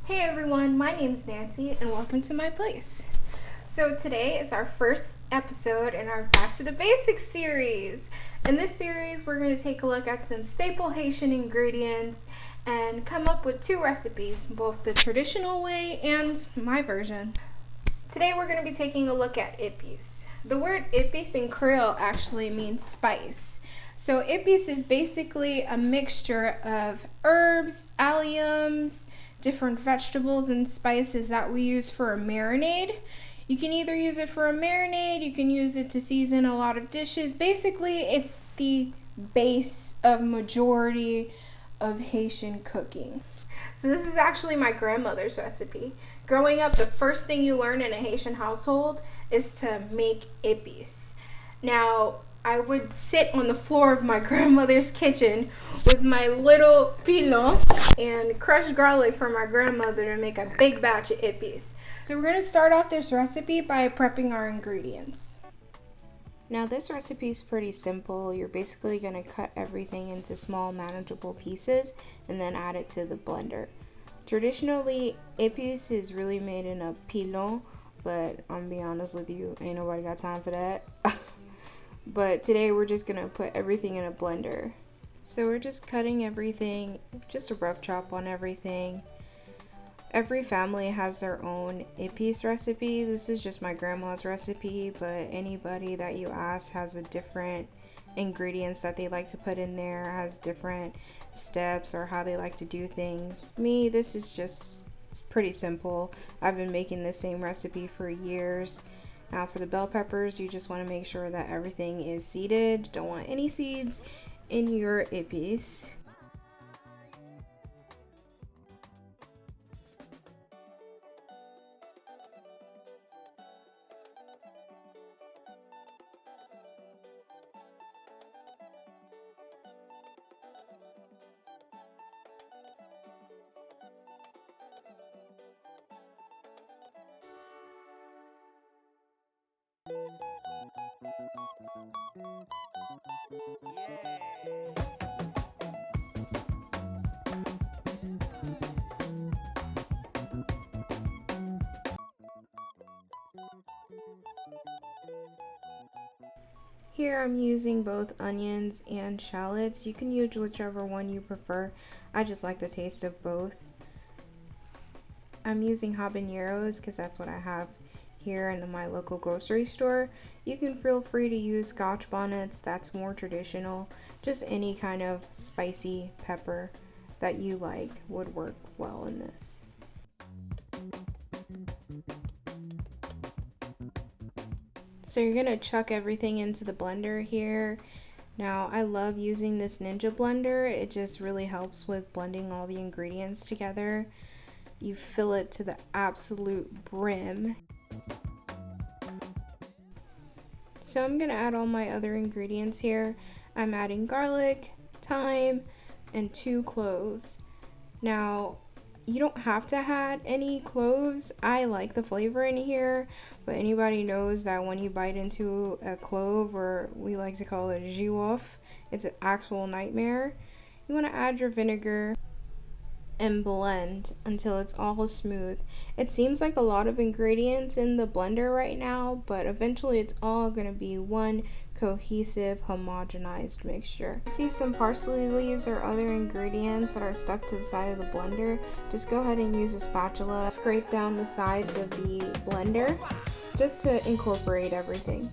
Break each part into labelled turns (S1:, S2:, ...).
S1: Hey everyone, my name's Nancy and welcome to my place. So today is our first episode in our Back to the Basics series. In this series, we're going to take a look at some staple Haitian ingredients and come up with two recipes, both the traditional way and my version. Today we're going to be taking a look at Epis. The word Epis in Creole actually means spice. So Epis is basically a mixture of herbs, alliums, different vegetables and spices that we use for a marinade. You can either use it for a marinade, you can use it to season a lot of dishes. Basically, it's the base of majority of Haitian cooking. So this is actually my grandmother's recipe. Growing up, the first thing you learn in a Haitian household is to make epis. Now, I would sit on the floor of my grandmother's kitchen with my little pilon and crush garlic for my grandmother to make a big batch of epis. So we're going to start off this recipe by prepping our ingredients. Now this recipe is pretty simple. You're basically going to cut everything into small manageable pieces and then add it to the blender. Traditionally, epis is really made in a pilon, but I'm gonna be honest with you, ain't nobody got time for that. But today we're just gonna put everything in a blender. So we're just cutting everything, just a rough chop on everything. Every family has their own epis recipe. This is just my grandma's recipe, but anybody that you ask has a different ingredients that they like to put in there, has different steps or how they like to do things. Me, this is just, it's pretty simple. I've been making the same recipe for years. Now for the bell peppers, you just want to make sure that everything is seeded. Don't want any seeds in your epis. Here I'm using both onions and shallots. You can use whichever one you prefer. I just like the taste of both. I'm using habaneros because that's what I have here in my local grocery store. You can feel free to use Scotch bonnets, that's more traditional. Just any kind of spicy pepper that you like would work well in this. So you're gonna chuck everything into the blender here. Now I love using this Ninja blender. It just really helps with blending all the ingredients together. You fill it to the absolute brim. So I'm gonna add all my other ingredients here. I'm adding garlic, thyme, and 2 cloves. Now, you don't have to add any cloves. I like the flavor in here, but anybody knows that when you bite into a clove, or we like to call it a jus, it's an actual nightmare. You want to add your vinegar and blend until it's all smooth. It seems like a lot of ingredients in the blender right now, but eventually it's all going to be one cohesive, homogenized mixture. See some parsley leaves or other ingredients that are stuck to the side of the blender, just go ahead and use a spatula, scrape down the sides of the blender just to incorporate everything.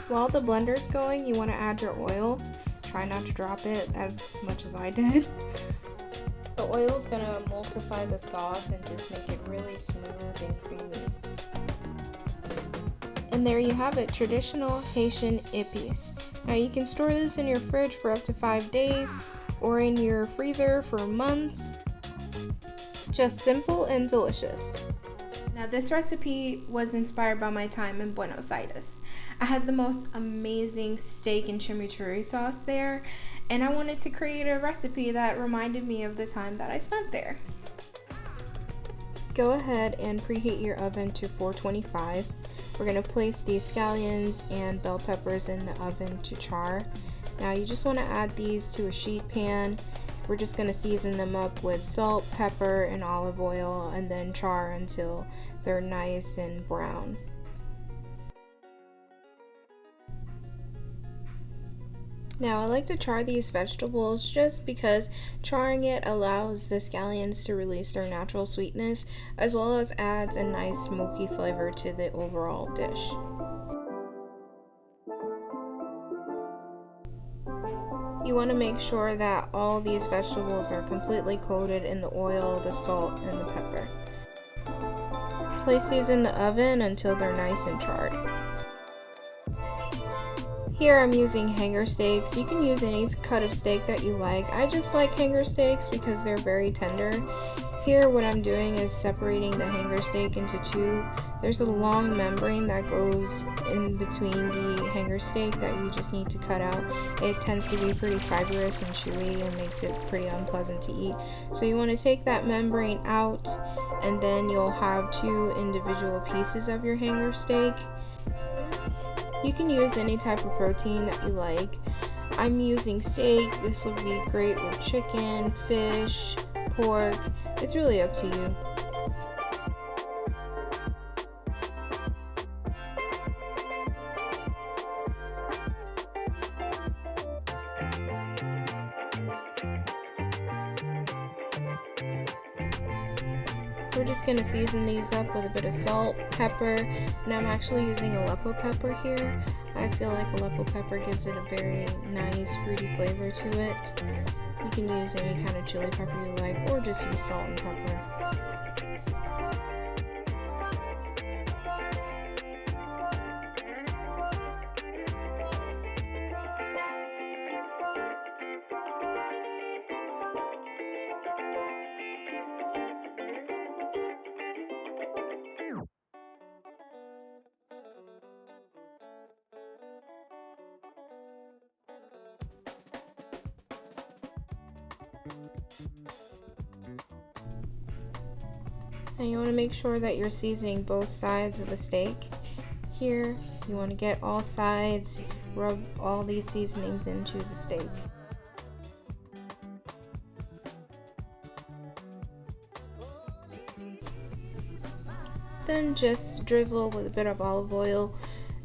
S1: While the blender's going, you want to add your oil. Try not to drop it as much as I did. The oil is going to emulsify the sauce and just make it really smooth and creamy. And there you have it, traditional Haitian epis. Now you can store this in your fridge for up to 5 days or in your freezer for months. Just simple and delicious. Now this recipe was inspired by my time in Buenos Aires. I had the most amazing steak and chimichurri sauce there, and I wanted to create a recipe that reminded me of the time that I spent there. Go ahead and preheat your oven to 425. We're going to place the scallions and bell peppers in the oven to char. Now you just want to add these to a sheet pan. We're just going to season them up with salt, pepper, and olive oil, and then char until they're nice and brown. Now I like to char these vegetables just because charring it allows the scallions to release their natural sweetness, as well as adds a nice smoky flavor to the overall dish. You want to make sure that all these vegetables are completely coated in the oil, the salt, and the pepper. Place these in the oven until they're nice and charred. Here I'm using hanger steaks. You can use any cut of steak that you like. I just like hanger steaks because they're very tender. Here what I'm doing is separating the hanger steak into two. There's a long membrane that goes in between the hanger steak that you just need to cut out. It tends to be pretty fibrous and chewy and makes it pretty unpleasant to eat. So you want to take that membrane out, and then you'll have two individual pieces of your hanger steak. You can use any type of protein that you like. I'm using steak. This would be great with chicken, fish, pork. It's really up to you. We're just going to season these up with a bit of salt, pepper, and I'm actually using Aleppo pepper here. I feel like Aleppo pepper gives it a very nice fruity flavor to it. You can use any kind of chili pepper you like, or just use salt and pepper. And you want to make sure that you're seasoning both sides of the steak. Here, you want to get all sides, rub all these seasonings into the steak. Then just drizzle with a bit of olive oil.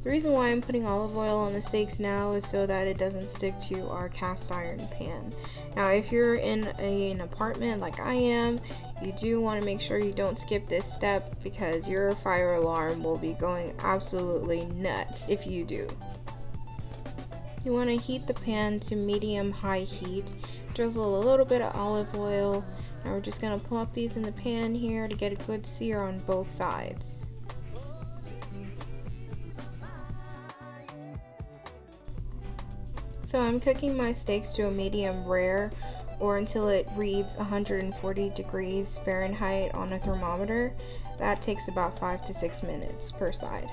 S1: The reason why I'm putting olive oil on the steaks now is so that it doesn't stick to our cast iron pan. Now if you're in an apartment like I am, you do want to make sure you don't skip this step, because your fire alarm will be going absolutely nuts if you do. You want to heat the pan to medium-high heat. Drizzle a little bit of olive oil. Now we're just going to plop these in the pan here to get a good sear on both sides. So I'm cooking my steaks to a medium rare, or until it reads 140 degrees Fahrenheit on a thermometer. That takes about 5 to 6 minutes per side.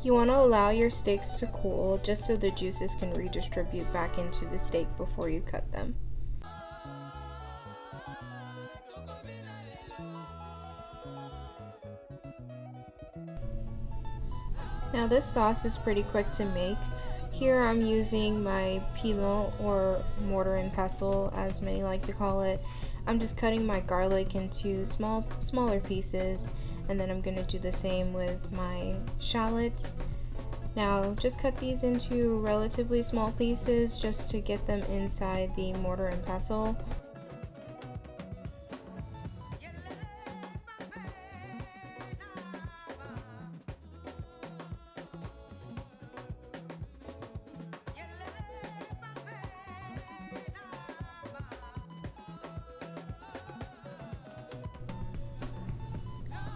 S1: You want to allow your steaks to cool just so the juices can redistribute back into the steak before you cut them. Now this sauce is pretty quick to make. Here I'm using my pilon, or mortar and pestle as many like to call it. I'm just cutting my garlic into smaller pieces, and then I'm going to do the same with my shallot. Now just cut these into relatively small pieces just to get them inside the mortar and pestle.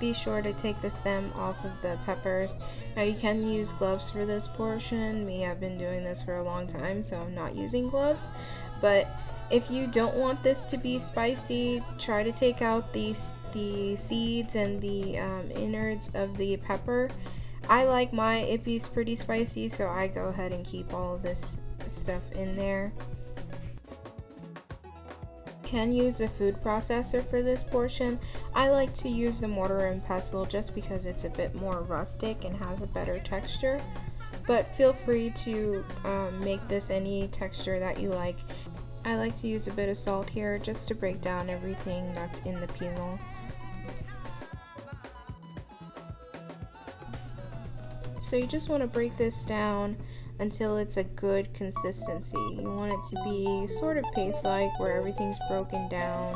S1: Be sure to take the stem off of the peppers. Now you can use gloves for this portion. I've been doing this for a long time, so I'm not using gloves. But if you don't want this to be spicy, try to take out the seeds and the innards of the pepper. I like my Epis pretty spicy, so I go ahead and keep all of this stuff in there. Can use a food processor for this portion. I like to use the mortar and pestle just because it's a bit more rustic and has a better texture. but feel free to make this any texture that you like. I like to use a bit of salt here just to break down everything that's in the pilon. So you just want to break this down until it's a good consistency. You want it to be sort of paste-like where everything's broken down.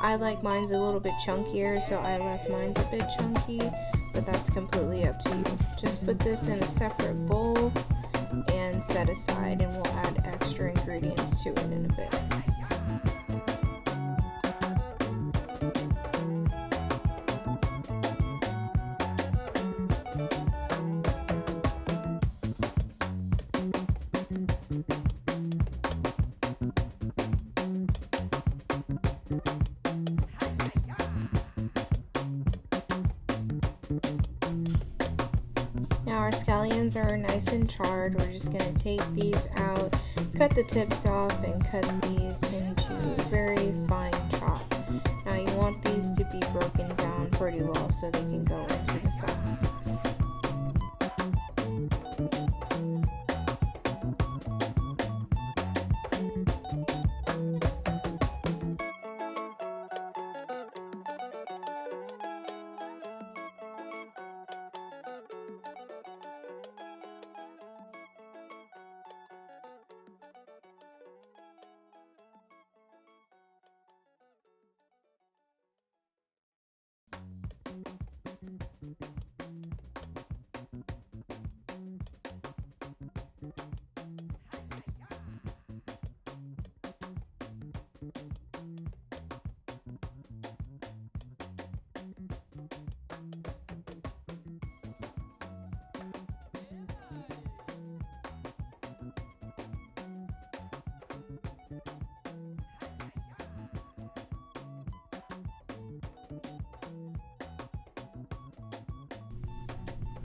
S1: I like mine's a little bit chunkier, so I left mine's a bit chunky, but that's completely up to you. Just put this in a separate bowl and set aside, and we'll add extra ingredients to it in a bit. Now our scallions are nice and charred. We're just going to take these out, cut the tips off, and cut these into a very fine chop. Now you want these to be broken down pretty well so they can go into the sauce.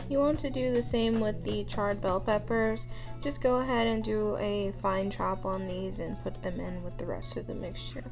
S1: You want to do the same with the charred bell peppers. Just go ahead and do a fine chop on these and put them in with the rest of the mixture.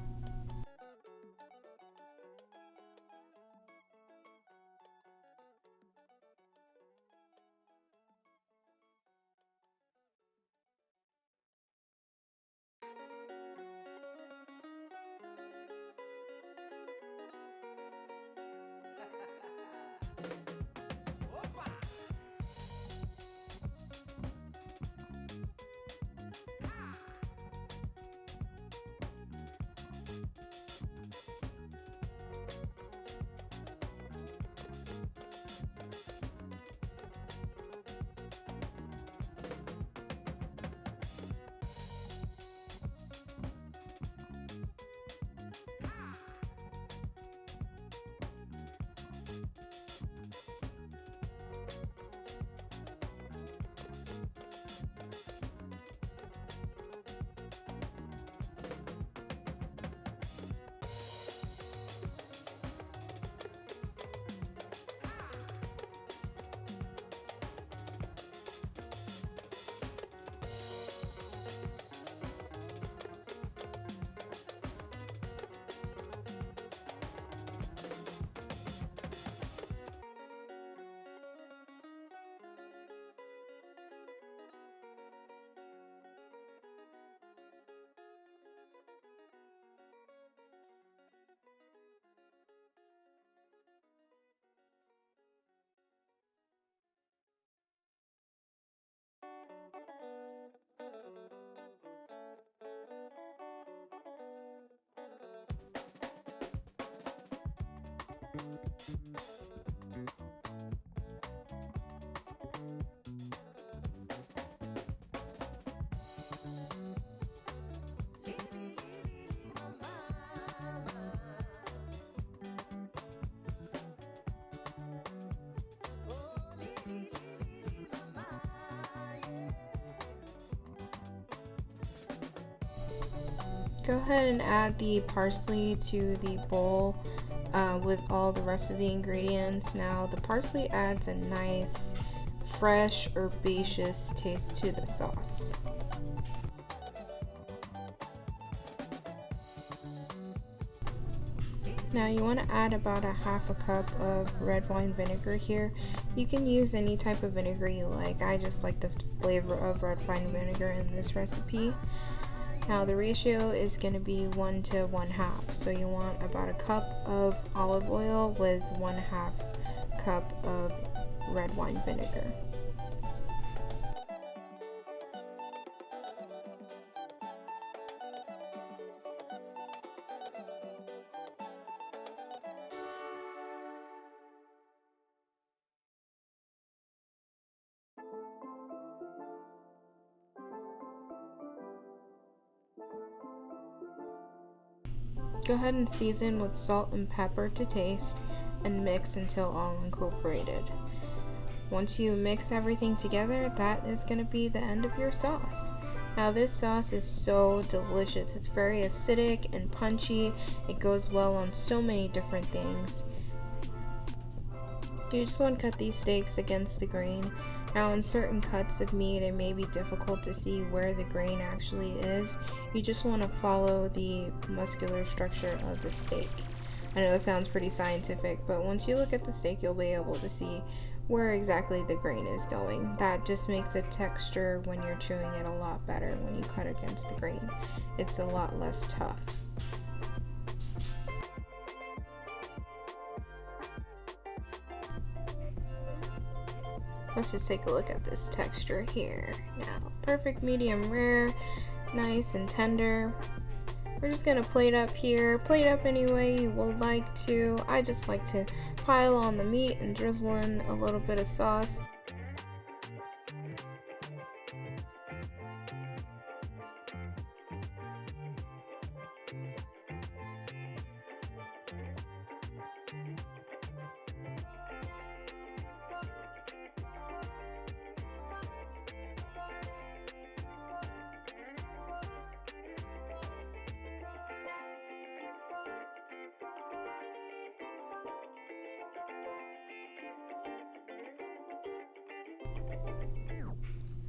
S1: Go ahead and add the parsley to the bowl with all the rest of the ingredients. Now the parsley adds a nice fresh herbaceous taste to the sauce. Now you want to add about a half a cup of red wine vinegar here. You can use any type of vinegar you like. I just like the flavor of red wine vinegar in this recipe. Now the ratio is going to be 1 to 1/2. So you want about a cup of olive oil with 1/2 cup of red wine vinegar. Go ahead and season with salt and pepper to taste and mix until all incorporated. Once you mix everything together, that is going to be the end of your sauce. Now this sauce is so delicious. It's very acidic and punchy. It goes well on so many different things. You just want to cut these steaks against the grain. Now in certain cuts of meat it may be difficult to see where the grain actually is. You just want to follow the muscular structure of the steak. I know it sounds pretty scientific, but once you look at the steak you'll be able to see where exactly the grain is going. That just makes the texture when you're chewing it a lot better when you cut against the grain. It's a lot less tough. Let's just take a look at this texture here. Now, perfect medium rare, nice and tender. We're just gonna plate up here. Plate up any way you would like to. I just like to pile on the meat and drizzle in a little bit of sauce.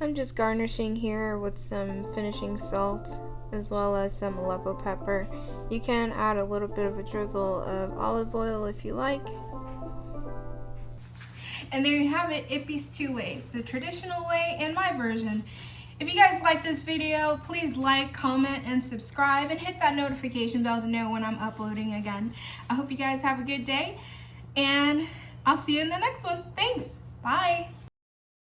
S1: I'm just garnishing here with some finishing salt as well as some Aleppo pepper. You can add a little bit of a drizzle of olive oil if you like. And there you have it, Epis 2 ways, the traditional way and my version. If you guys like this video, please like, comment, and subscribe, and hit that notification bell to know when I'm uploading again. I hope you guys have a good day, and I'll see you in the next one. Thanks. Bye.